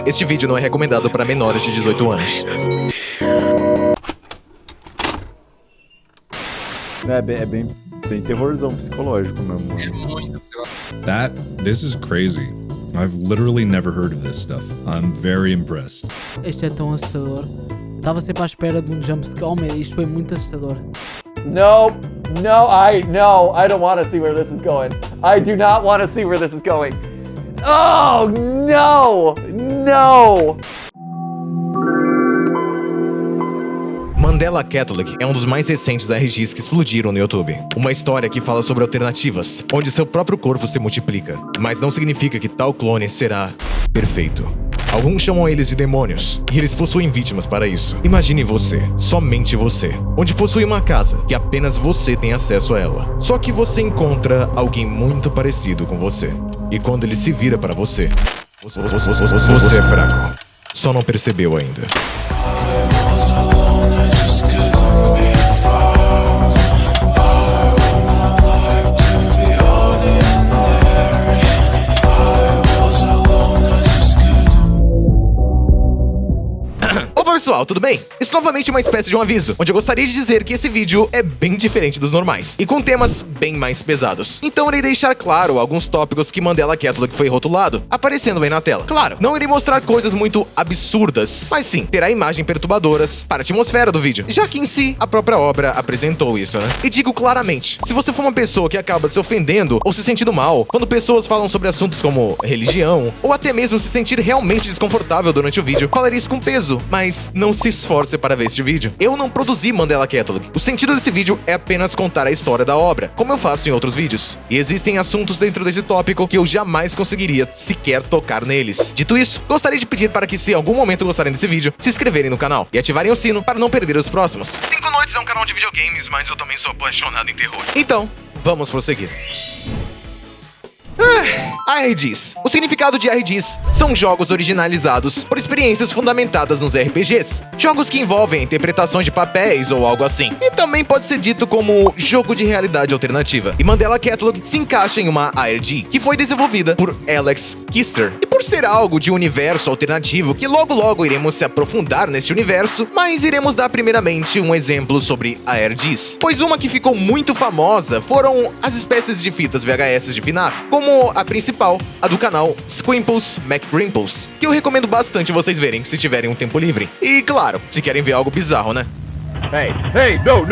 Este vídeo não é recomendado para menores de 18 anos. É bem terrorzão psicológico mesmo. This is crazy. I've literally never heard of this stuff. I'm very impressed. Este é tão assustador. Estava sempre à espera de um jumpscare. Oh, meu, isto foi muito assustador. No, I don't want to see where this is going. I do not want to see where this is going. Oh, no! Mandela Catholic é um dos mais recentes RGs que explodiram no YouTube. Uma história que fala sobre alternativas, onde seu próprio corpo se multiplica, mas não significa que tal clone será perfeito. Alguns chamam eles de demônios, e eles possuem vítimas para isso. Imagine você, somente você, onde possui uma casa que apenas você tem acesso a ela. Só que você encontra alguém muito parecido com você. E quando ele se vira para você, você é fraco. Só não percebeu ainda. Pessoal, tudo bem? Isso novamente é uma espécie de um aviso, onde eu gostaria de dizer que esse vídeo é bem diferente dos normais, e com temas bem mais pesados. Então irei deixar claro alguns tópicos que Mandela Catholic foi rotulado, aparecendo bem na tela. Claro, não irei mostrar coisas muito absurdas, mas sim, terá imagens perturbadoras para a atmosfera do vídeo, já que em si, a própria obra apresentou isso, né? E digo claramente, se você for uma pessoa que acaba se ofendendo ou se sentindo mal, quando pessoas falam sobre assuntos como religião, ou até mesmo se sentir realmente desconfortável durante o vídeo, falarei isso com peso, mas não se esforce para ver este vídeo. Eu não produzi Mandela Catholic. O sentido desse vídeo é apenas contar a história da obra, como eu faço em outros vídeos. E existem assuntos dentro desse tópico que eu jamais conseguiria sequer tocar neles. Dito isso, gostaria de pedir para que, se em algum momento gostarem desse vídeo, se inscreverem no canal e ativarem o sino para não perder os próximos. 5 Noites é um canal de videogames, mas eu também sou apaixonado em terror. Então, vamos prosseguir. RGs. O significado de RGs são jogos originalizados por experiências fundamentadas nos RPGs. Jogos que envolvem interpretações de papéis ou algo assim. E também pode ser dito como jogo de realidade alternativa. E Mandela Catholic se encaixa em uma ARG, que foi desenvolvida por Alex Kister. E por ser algo de universo alternativo, que logo iremos se aprofundar nesse universo, mas iremos dar primeiramente um exemplo sobre ARGs. Pois uma que ficou muito famosa foram as espécies de fitas VHS de FNAF, como a principal, a do canal Squimples McGrimples, que eu recomendo bastante vocês verem se tiverem um tempo livre. E claro, se querem ver algo bizarro, né? Hey, no!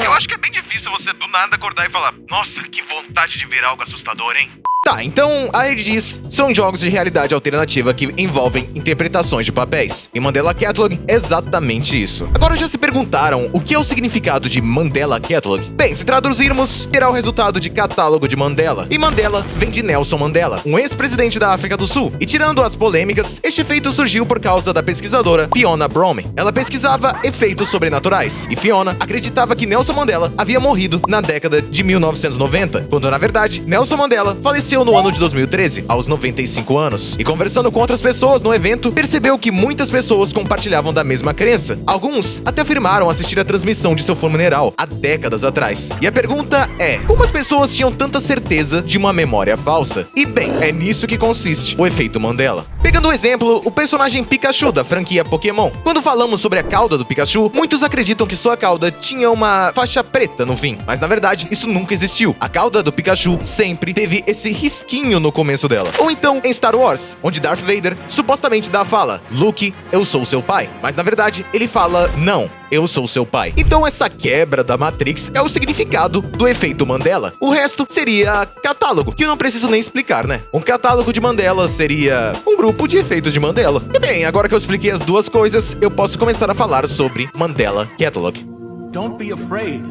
Eu acho que é bem difícil você do nada acordar e falar: nossa, que vontade de ver algo assustador, hein? Tá, então ARGs são jogos de realidade alternativa que envolvem interpretações de papéis. E Mandela Catholic é exatamente isso. Agora já se perguntaram o que é o significado de Mandela Catholic? Bem, se traduzirmos, terá o resultado de catálogo de Mandela. E Mandela vem de Nelson Mandela, um ex-presidente da África do Sul. E tirando as polêmicas, este efeito surgiu por causa da pesquisadora Fiona Brome. Ela pesquisava efeitos sobrenaturais. E Fiona acreditava que Nelson Mandela havia morrido na década de 1990, quando na verdade Nelson Mandela faleceu no ano de 2013, aos 95 anos. E conversando com outras pessoas no evento, percebeu que muitas pessoas compartilhavam da mesma crença. Alguns até afirmaram assistir a transmissão de seu funeral há décadas atrás. E a pergunta é: como as pessoas tinham tanta certeza de uma memória falsa? E bem, é nisso que consiste o efeito Mandela. Pegando o exemplo, o personagem Pikachu da franquia Pokémon. Quando falamos sobre a cauda do Pikachu, muitos acreditam que sua cauda tinha uma faixa preta no fim, mas na verdade isso nunca existiu. A cauda do Pikachu sempre teve esse risquinho no começo dela. Ou então em Star Wars, onde Darth Vader supostamente dá a fala: Luke, eu sou seu pai. Mas na verdade ele fala: não, eu sou seu pai. Então essa quebra da Matrix é o significado do efeito Mandela. O resto seria catálogo, que eu não preciso nem explicar, né? Um catálogo de Mandela seria um grupo de efeitos de Mandela. E bem, agora que eu expliquei as duas coisas, eu posso começar a falar sobre Mandela Catholic. Don't be afraid.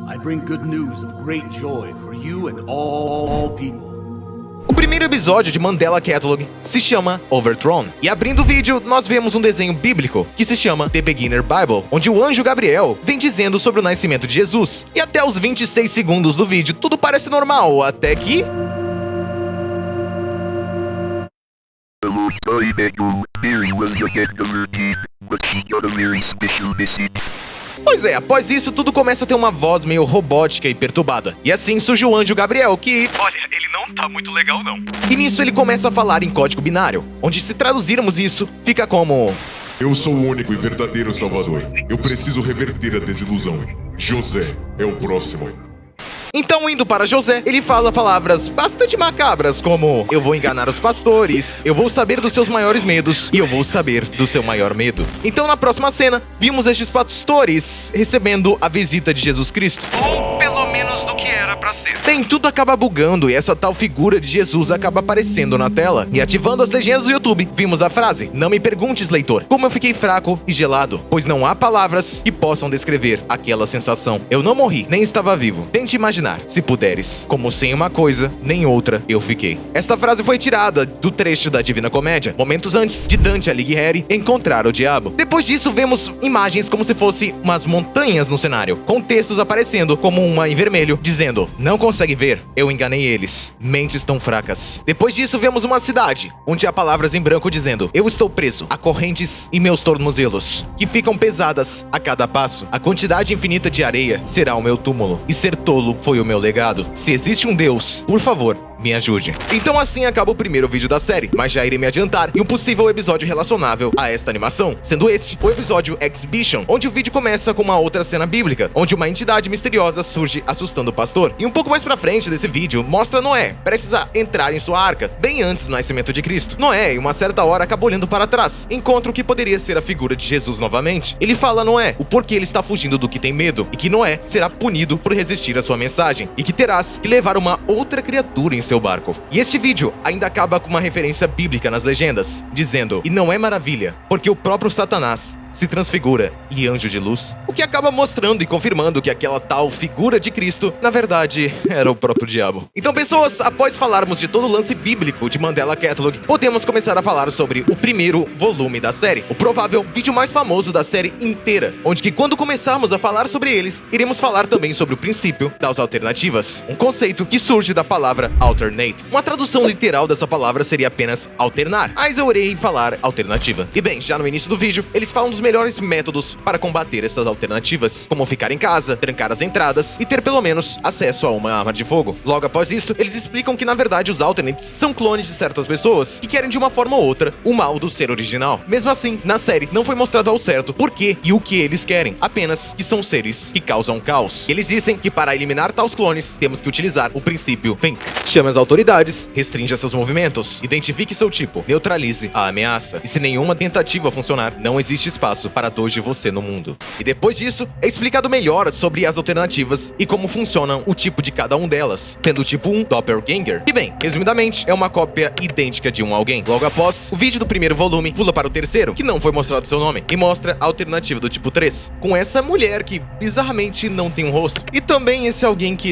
I bring good news of great joy for you and all people. O primeiro episódio de Mandela Catholic se chama Overthrown. E abrindo o vídeo, nós vemos um desenho bíblico que se chama The Beginner Bible, onde o anjo Gabriel vem dizendo sobre o nascimento de Jesus. E até os 26 segundos do vídeo, tudo parece normal, até que... Pois é, após isso, tudo começa a ter uma voz meio robótica e perturbada. E assim surge o anjo Gabriel, que... olha, ele não tá muito legal, não. E nisso ele começa a falar em código binário, onde se traduzirmos isso, fica como... Eu sou o único e verdadeiro Salvador. Eu preciso reverter a desilusão. José é o próximo. Então, indo para José, ele fala palavras bastante macabras, como: eu vou enganar os pastores, eu vou saber dos seus maiores medos, e eu vou saber do seu maior medo. Então, na próxima cena, vimos estes pastores recebendo a visita de Jesus Cristo. Ou pelo menos do que era pra ser. Bem, tudo acaba bugando e essa tal figura de Jesus acaba aparecendo na tela. E ativando as legendas do YouTube, vimos a frase: não me perguntes, leitor, como eu fiquei fraco e gelado, pois não há palavras que possam descrever aquela sensação. Eu não morri, nem estava vivo. Tente imaginar, se puderes, como sem uma coisa, nem outra eu fiquei. Esta frase foi tirada do trecho da Divina Comédia, momentos antes de Dante Alighieri encontrar o diabo. Depois disso, vemos imagens como se fossem umas montanhas no cenário, com textos aparecendo como uma em vermelho, dizendo: não consegue ver? Eu enganei eles. Mentes tão fracas. Depois disso, vemos uma cidade, onde há palavras em branco dizendo: eu estou preso a correntes e meus tornozelos, que ficam pesadas a cada passo. A quantidade infinita de areia será o meu túmulo, e ser tolo foi o meu legado. Se existe um Deus, por favor, me ajude. Então assim acaba o primeiro vídeo da série, mas já irei me adiantar em um possível episódio relacionável a esta animação, sendo este o episódio Exhibition, onde o vídeo começa com uma outra cena bíblica, onde uma entidade misteriosa surge assustando o pastor. E um pouco mais pra frente desse vídeo, mostra Noé prestes a entrar em sua arca, bem antes do nascimento de Cristo. Noé, em uma certa hora, acaba olhando para trás, encontra o que poderia ser a figura de Jesus novamente. Ele fala a Noé o porquê ele está fugindo do que tem medo, e que Noé será punido por resistir à sua mensagem, e que terás que levar uma outra criatura em seu barco. E este vídeo ainda acaba com uma referência bíblica nas legendas, dizendo: e não é maravilha, porque o próprio Satanás se transfigura e anjo de luz, o que acaba mostrando e confirmando que aquela tal figura de Cristo, na verdade, era o próprio diabo. Então, pessoas, após falarmos de todo o lance bíblico de Mandela Catalog, podemos começar a falar sobre o primeiro volume da série, o provável vídeo mais famoso da série inteira, onde que quando começarmos a falar sobre eles, iremos falar também sobre o princípio das alternativas, um conceito que surge da palavra alternate. Uma tradução literal dessa palavra seria apenas alternar, mas eu irei falar alternativa. E bem, já no início do vídeo, eles falam dos melhores métodos para combater essas alternativas, como ficar em casa, trancar as entradas e ter pelo menos acesso a uma arma de fogo. Logo após isso, eles explicam que na verdade os alternates são clones de certas pessoas que querem de uma forma ou outra o mal do ser original. Mesmo assim, na série não foi mostrado ao certo por que e o que eles querem, apenas que são seres que causam caos. Eles dizem que para eliminar tais clones, temos que utilizar o princípio Think. Chame as autoridades, restrinja seus movimentos, identifique seu tipo, neutralize a ameaça. E se nenhuma tentativa funcionar, não existe espaço para dois de você no mundo. E depois disso, é explicado melhor sobre as alternativas e como funcionam o tipo de cada um delas, sendo o tipo 1, Doppelganger, que bem, resumidamente, é uma cópia idêntica de um alguém. Logo após, o vídeo do primeiro volume pula para o terceiro, que não foi mostrado seu nome, e mostra a alternativa do tipo 3, com essa mulher que, bizarramente, não tem um rosto. E também esse alguém que,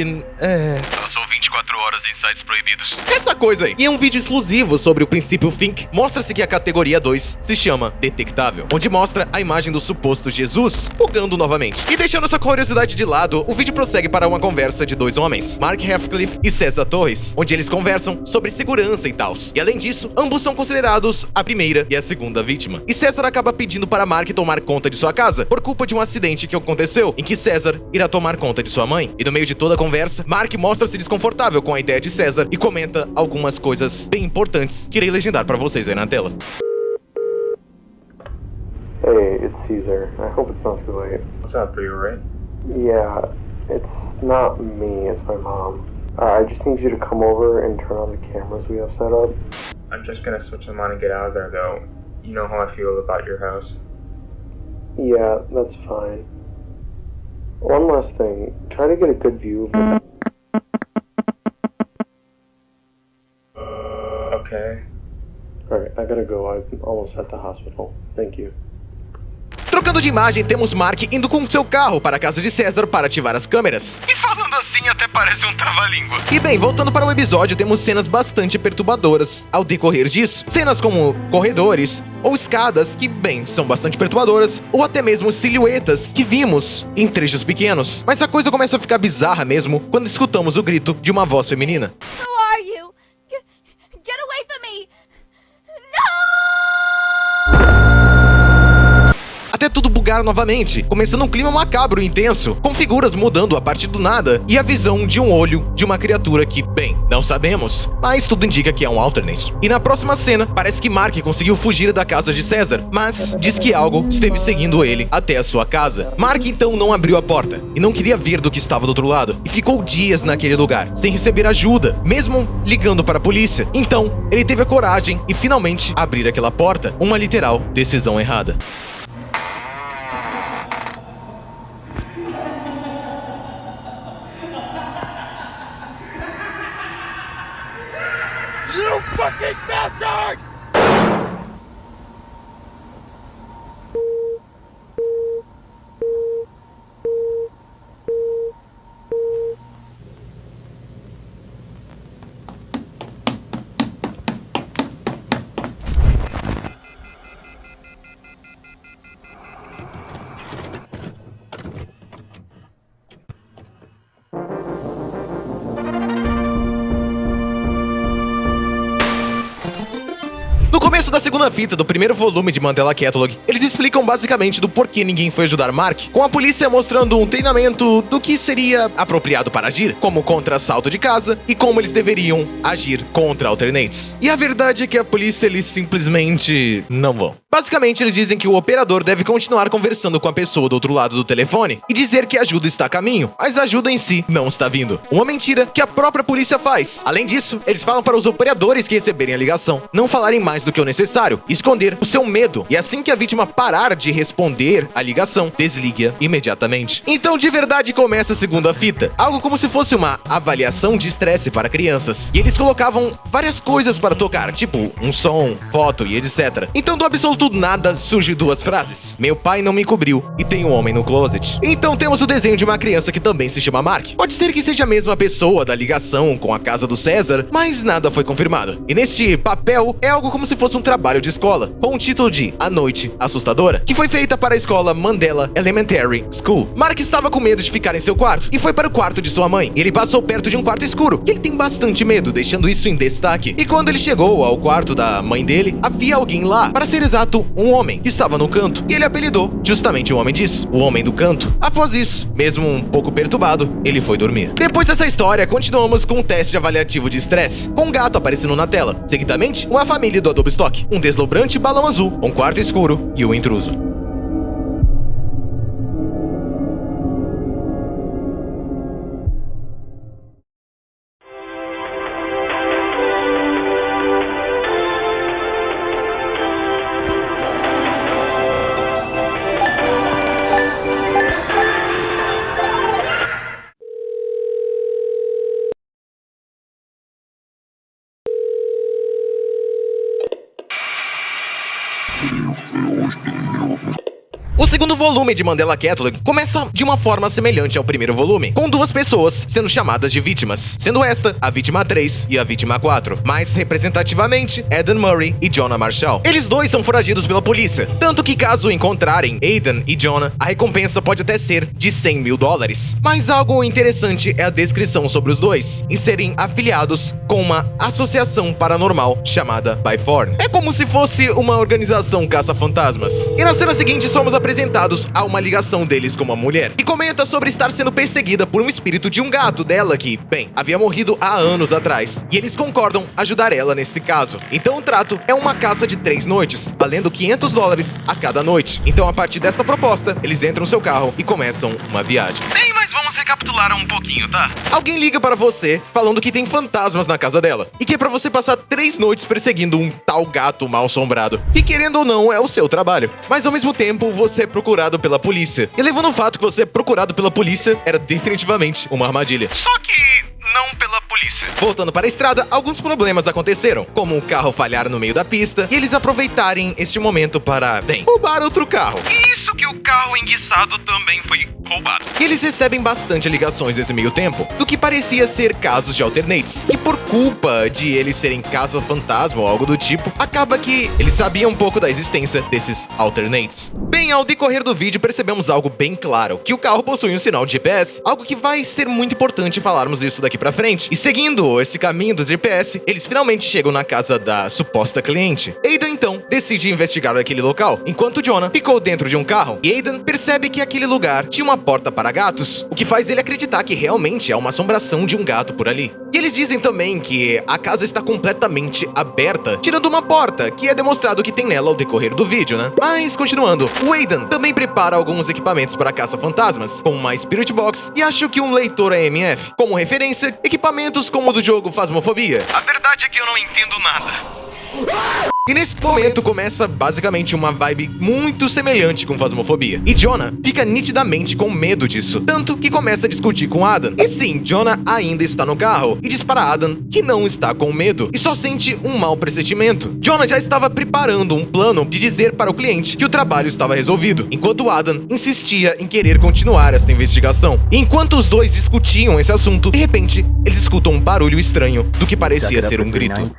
Passou 24 horas em sites proibidos. essa coisa aí. E em um vídeo exclusivo sobre o princípio Think, mostra-se que a categoria 2 se chama Detectável, onde mostra a imagem do suposto Jesus bugando novamente. E deixando essa curiosidade de lado, o vídeo prossegue para uma conversa de dois homens, Mark Heathcliff e César Torres, onde eles conversam sobre segurança e tals. E além disso, ambos são considerados a primeira e a segunda vítima. E César acaba pedindo para Mark tomar conta de sua casa por culpa de um acidente que aconteceu, em que César irá tomar conta de sua mãe. E no meio de toda a conversa, Mark mostra-se desconfortável com a ideia de César e comenta algumas coisas bem importantes que irei legendar para vocês aí na tela. Hey, it's Caesar. I hope it's not too late. What's up? Are you alright? Yeah, it's not me, it's my mom. I just need you to come over and turn on the cameras we have set up. I'm just gonna switch them on and get out of there, though. You know how I feel about your house. Yeah, that's fine. One last thing. Try to get a good view of the... Okay. Alright, I gotta go. I'm almost at the hospital. Thank you. Trocando de imagem, temos Mark indo com seu carro para a casa de César para ativar as câmeras. E falando assim, até parece um trava-língua. E bem, voltando para o episódio, temos cenas bastante perturbadoras ao decorrer disso. Cenas como corredores ou escadas que, bem, são bastante perturbadoras, ou até mesmo silhuetas que vimos em trechos pequenos. Mas a coisa começa a ficar bizarra mesmo quando escutamos o grito de uma voz feminina. Who are you? Get away from me! No! Até tudo bugar novamente, começando um clima macabro e intenso, com figuras mudando a partir do nada e a visão de um olho de uma criatura que, bem, não sabemos, mas tudo indica que é um alternate. E na próxima cena, parece que Mark conseguiu fugir da casa de César, mas diz que algo esteve seguindo ele até a sua casa. Mark então não abriu a porta e não queria ver do que estava do outro lado, e ficou dias naquele lugar, sem receber ajuda, mesmo ligando para a polícia. Então, ele teve a coragem e finalmente abrir aquela porta, uma literal decisão errada. You fucking bastard! No começo da segunda fita do primeiro volume de Mandela Catalog, eles explicam basicamente do porquê ninguém foi ajudar Mark, com a polícia mostrando um treinamento do que seria apropriado para agir, como contra assalto de casa, e como eles deveriam agir contra alternates. E a verdade é que a polícia, eles simplesmente não vão. Basicamente, eles dizem que o operador deve continuar conversando com a pessoa do outro lado do telefone e dizer que a ajuda está a caminho, mas a ajuda em si não está vindo. Uma mentira que a própria polícia faz. Além disso, eles falam para os operadores que receberem a ligação não falarem mais do que o necessário, esconder o seu medo, e assim que a vítima parar de responder a ligação, desligue-a imediatamente. Então, de verdade, começa a segunda fita, algo como se fosse uma avaliação de estresse para crianças, e eles colocavam várias coisas para tocar, tipo um som, foto e etc. Então, do absoluto nada, surge duas frases: meu pai não me cobriu e tem um homem no closet. Então temos o desenho de uma criança que também se chama Mark. Pode ser que seja a mesma pessoa da ligação com a casa do César, mas nada foi confirmado. E neste papel é algo como se fosse um trabalho de escola, com o título de A Noite Assustadora, que foi feita para a escola Mandela Elementary School. Mark estava com medo de ficar em seu quarto e foi para o quarto de sua mãe. Ele passou perto de um quarto escuro e ele tem bastante medo, deixando isso em destaque. E quando ele chegou ao quarto da mãe dele, havia alguém lá, para ser exato, um homem que estava no canto, e ele apelidou justamente o homem disso, o homem do canto. Após isso, mesmo um pouco perturbado, ele foi dormir. Depois dessa história, continuamos com um teste avaliativo de estresse, com um gato aparecendo na tela, seguidamente uma família do Adobe Stock, um deslumbrante balão azul, um quarto escuro e o intruso. O segundo volume de Mandela Catalog começa de uma forma semelhante ao primeiro volume, com duas pessoas sendo chamadas de vítimas, sendo esta a vítima 3 e a vítima 4, mais representativamente Aidan Murray e Jonah Marshall. Eles dois são foragidos pela polícia, tanto que caso encontrarem Aidan e Jonah, a recompensa pode até ser de $100 mil. Mas algo interessante é a descrição sobre os dois, em serem afiliados com uma associação paranormal chamada Bythorn. É como se fosse uma organização caça-fantasmas. E na cena seguinte somos apresentados a uma ligação deles com uma mulher, que comenta sobre estar sendo perseguida por um espírito de um gato dela que, bem, havia morrido há anos atrás, e eles concordam ajudar ela nesse caso. Então o trato é uma caça de 3 noites, valendo $500 a cada noite. Então a partir desta proposta, eles entram no seu carro e começam uma viagem. Bem, mas vamos recapitular um pouquinho, tá? Alguém liga para você falando que tem fantasmas na casa dela, e que é pra você passar 3 noites perseguindo um tal gato mal-assombrado, que querendo ou não é o seu trabalho. Mas ao mesmo tempo, você é procurado pela polícia. E levando o fato que você é procurado pela polícia, era definitivamente uma armadilha. Só que não pela polícia. Voltando para a estrada, alguns problemas aconteceram, como um carro falhar no meio da pista e eles aproveitarem este momento para, bem, roubar outro carro. E isso que o carro enguiçado também foi roubado. E eles recebem bastante ligações nesse meio tempo, do que parecia ser casos de alternates. E por culpa de eles serem caça-fantasma ou algo do tipo, acaba que eles sabiam um pouco da existência desses alternates. Bem, ao decorrer do vídeo percebemos algo bem claro, que o carro possui um sinal de GPS, algo que vai ser muito importante falarmos isso daqui pra frente. E seguindo esse caminho do GPS, eles finalmente chegam na casa da suposta cliente. Aidan então decide investigar aquele local, enquanto Jonah ficou dentro de um carro e Aiden percebe que aquele lugar tinha uma porta para gatos, o que faz ele acreditar que realmente há uma assombração de um gato por ali. E eles dizem também que a casa está completamente aberta, tirando uma porta, que é demonstrado que tem nela ao decorrer do vídeo, né? Mas, continuando, o Aiden também prepara alguns equipamentos para caça-fantasmas, como uma Spirit Box e acho que um leitor AMF. Como referência, equipamentos como o do jogo Phasmophobia. A verdade é que eu não entendo nada. E nesse momento começa basicamente uma vibe muito semelhante com Phasmophobia. E Jonah fica nitidamente com medo disso, tanto que começa a discutir com Adam. E sim, Jonah ainda está no carro e diz para Adam que não está com medo e só sente um mau pressentimento. Jonah já estava preparando um plano de dizer para o cliente que o trabalho estava resolvido, enquanto Adam insistia em querer continuar esta investigação. E enquanto os dois discutiam esse assunto, de repente, eles escutam um barulho estranho do que parecia ser um grito.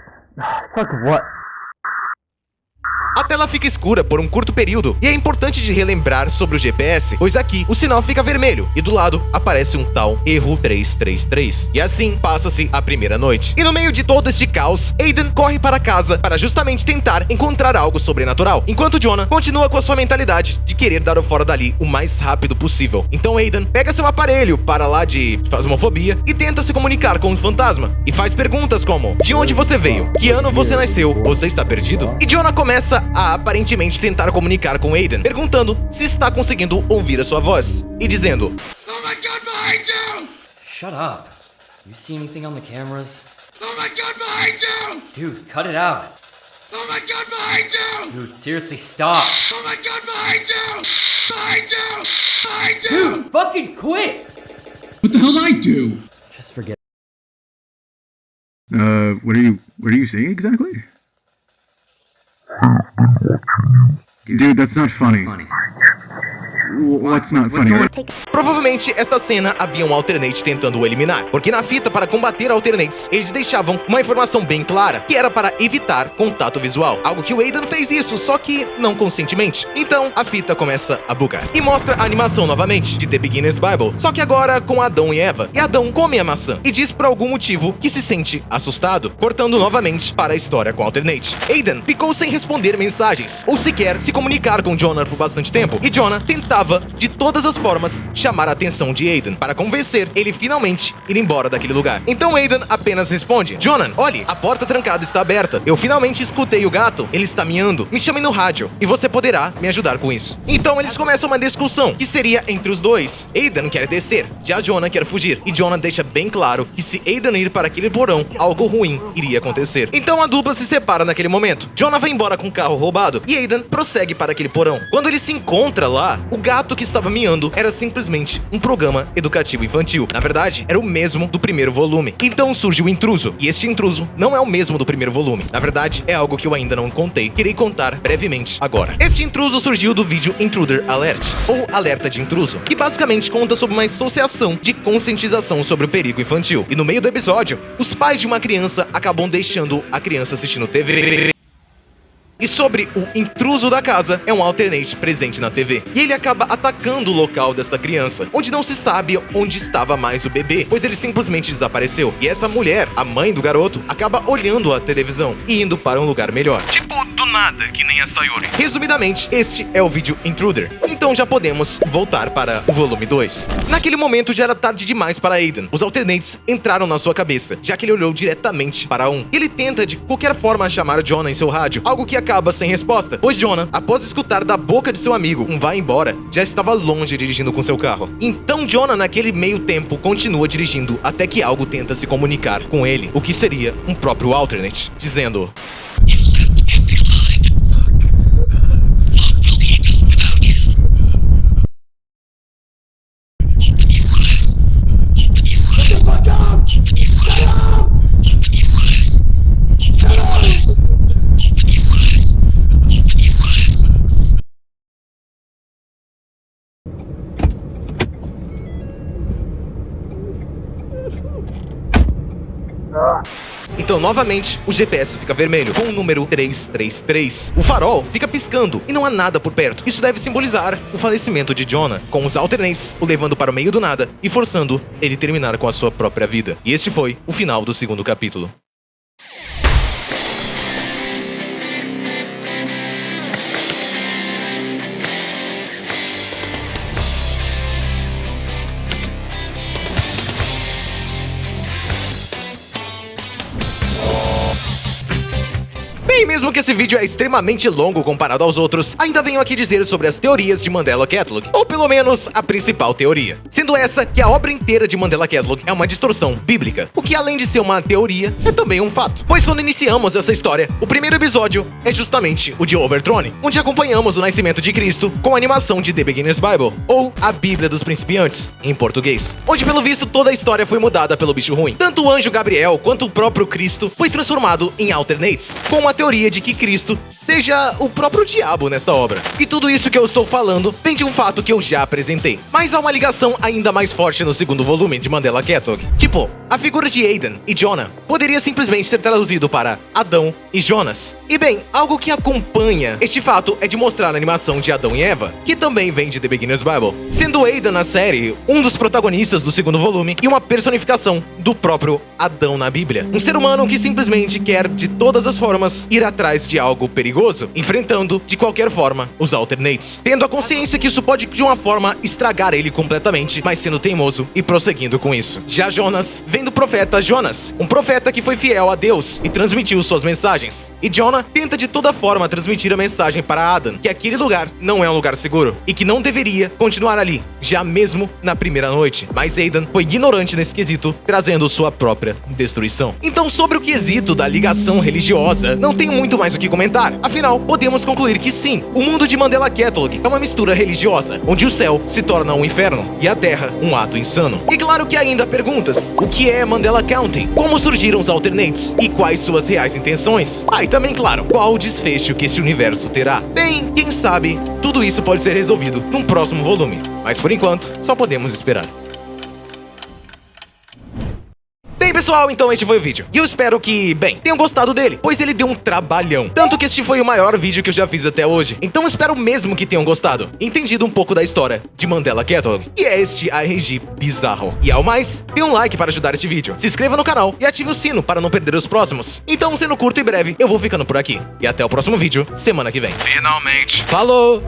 A tela fica escura por um curto período, e é importante de relembrar sobre o GPS, pois aqui o sinal fica vermelho, e do lado aparece um tal erro 333. E assim passa-se a primeira noite. E no meio de todo este caos, Aiden corre para casa para justamente tentar encontrar algo sobrenatural, enquanto Jonah continua com a sua mentalidade de querer dar o fora dali o mais rápido possível. Então Aiden pega seu aparelho para lá de Phasmophobia e tenta se comunicar com o fantasma, e faz perguntas como: de onde você veio? Que ano você nasceu? Você está perdido? E Jonah começa a aparentemente tentar comunicar com Aiden, perguntando se está conseguindo ouvir a sua voz, e dizendo: Oh my God, behind you! Shut up. You see anything on the cameras? Oh my God, behind you! Dude, cut it out. Oh my God, behind you! Dude, seriously, stop. Oh my God, behind you! Behind you! Behind you! Dude, fucking quit! What the hell did I do? Just forget. What are you saying exactly? Dude, that's not funny. What's not funny? Provavelmente esta cena havia um alternate tentando o eliminar, porque na fita para combater alternates, eles deixavam uma informação bem clara, que era para evitar contato visual, algo que o Aiden fez isso, só que não conscientemente. Então a fita começa a bugar. E mostra a animação novamente, de The Beginner's Bible, só que agora com Adão e Eva. E Adão come a maçã, e diz por algum motivo que se sente assustado, cortando novamente para a história com alternate. Aiden ficou sem responder mensagens, ou sequer se comunicar com Jonah por bastante tempo, e Jonah tentava de todas as formas chamar a atenção de Aiden para convencer ele finalmente ir embora daquele lugar. Então Aiden apenas responde: Jonah, olhe, a porta trancada está aberta. Eu finalmente escutei o gato, ele está miando. Me chame no rádio e você poderá me ajudar com isso. Então eles começam uma discussão que seria entre os dois. Aiden quer descer, já Jonah quer fugir, e Jonah deixa bem claro que se Aiden ir para aquele porão, algo ruim iria acontecer. Então a dupla se separa naquele momento. Jonah vai embora com o carro roubado e Aiden prossegue para aquele porão. Quando ele se encontra lá, o gato que estava miando era simplesmente um programa educativo infantil. Na verdade, era o mesmo do primeiro volume. Então surge o intruso, e este intruso não é o mesmo do primeiro volume. Na verdade, é algo que eu ainda não contei. Queria contar brevemente agora. Este intruso surgiu do vídeo Intruder Alert, ou Alerta de Intruso, que basicamente conta sobre uma associação de conscientização sobre o perigo infantil. E no meio do episódio, os pais de uma criança acabam deixando a criança assistindo TV. E sobre o intruso da casa, é um alternate presente na TV. E ele acaba atacando o local desta criança, onde não se sabe onde estava mais o bebê, pois ele simplesmente desapareceu. E essa mulher, a mãe do garoto, acaba olhando a televisão e indo para um lugar melhor. Tipo, do nada, que nem a Sayori. Resumidamente, este é o vídeo Intruder. Então já podemos voltar para o volume 2. Naquele momento já era tarde demais para Aiden. Os alternates entraram na sua cabeça, já que ele olhou diretamente para um. Ele tenta de qualquer forma chamar Jonah em seu rádio, algo que acaba sem resposta, pois Jonah, após escutar da boca de seu amigo um vai embora, já estava longe dirigindo com seu carro. Então Jonah, naquele meio tempo, continua dirigindo até que algo tenta se comunicar com ele, o que seria um próprio alternate, dizendo: Então, novamente, o GPS fica vermelho, com o número 333. O farol fica piscando e não há nada por perto. Isso deve simbolizar o falecimento de Jonah, com os alternates o levando para o meio do nada e forçando ele terminar com a sua própria vida. E este foi o final do segundo capítulo. E mesmo que esse vídeo é extremamente longo comparado aos outros, ainda venho aqui dizer sobre as teorias de Mandela Catalog, ou pelo menos a principal teoria. Sendo essa que a obra inteira de Mandela Catalog é uma distorção bíblica, o que além de ser uma teoria, é também um fato. Pois quando iniciamos essa história, o primeiro episódio é justamente o de Overthrone, onde acompanhamos o nascimento de Cristo com a animação de The Beginner's Bible, ou a Bíblia dos Principiantes, em português. Onde pelo visto toda a história foi mudada pelo bicho ruim. Tanto o anjo Gabriel quanto o próprio Cristo foi transformado em alternates, com a teoria de que Cristo seja o próprio diabo nesta obra. E tudo isso que eu estou falando vem de um fato que eu já apresentei, mas há uma ligação ainda mais forte no segundo volume de Mandela Catalog. Tipo, a figura de Aidan e Jonah poderia simplesmente ser traduzido para Adão e Jonas. E bem, algo que acompanha este fato é de mostrar a animação de Adão e Eva, que também vem de The Beginner's Bible, sendo Aidan na série um dos protagonistas do segundo volume e uma personificação do próprio Adão na Bíblia. Um ser humano que simplesmente quer, de todas as formas, ir atrás de algo perigoso, enfrentando, de qualquer forma, os alternates, tendo a consciência que isso pode, de uma forma, estragar ele completamente, mas sendo teimoso e prosseguindo com isso. Já Jonas vem do profeta Jonas, um profeta que foi fiel a Deus e transmitiu suas mensagens. E Jonah tenta de toda forma transmitir a mensagem para Adam, que aquele lugar não é um lugar seguro, e que não deveria continuar ali, já mesmo na primeira noite. Mas Aidan foi ignorante nesse quesito, trazendo sua própria destruição. Então, sobre o quesito da ligação religiosa, não tenho muito mais o que comentar. Afinal, podemos concluir que sim, o mundo de Mandela Catalog é uma mistura religiosa, onde o céu se torna um inferno e a terra um ato insano. E claro que ainda há perguntas: o que é Mandela County? Como surgiram os alternates? E quais suas reais intenções? Ah, e também, claro, qual o desfecho que esse universo terá? Bem, quem sabe, tudo isso pode ser resolvido num próximo volume. Mas por enquanto, só podemos esperar. Bem, pessoal, então este foi o vídeo. E eu espero que, bem, tenham gostado dele, pois ele deu um trabalhão. Tanto que este foi o maior vídeo que eu já fiz até hoje. Então espero mesmo que tenham gostado, entendido um pouco da história de Mandela Catalog. E é este ARG bizarro. E ao mais, dê um like para ajudar este vídeo, se inscreva no canal e ative o sino para não perder os próximos. Então, sendo curto e breve, eu vou ficando por aqui. E até o próximo vídeo, semana que vem. Finalmente. Falou!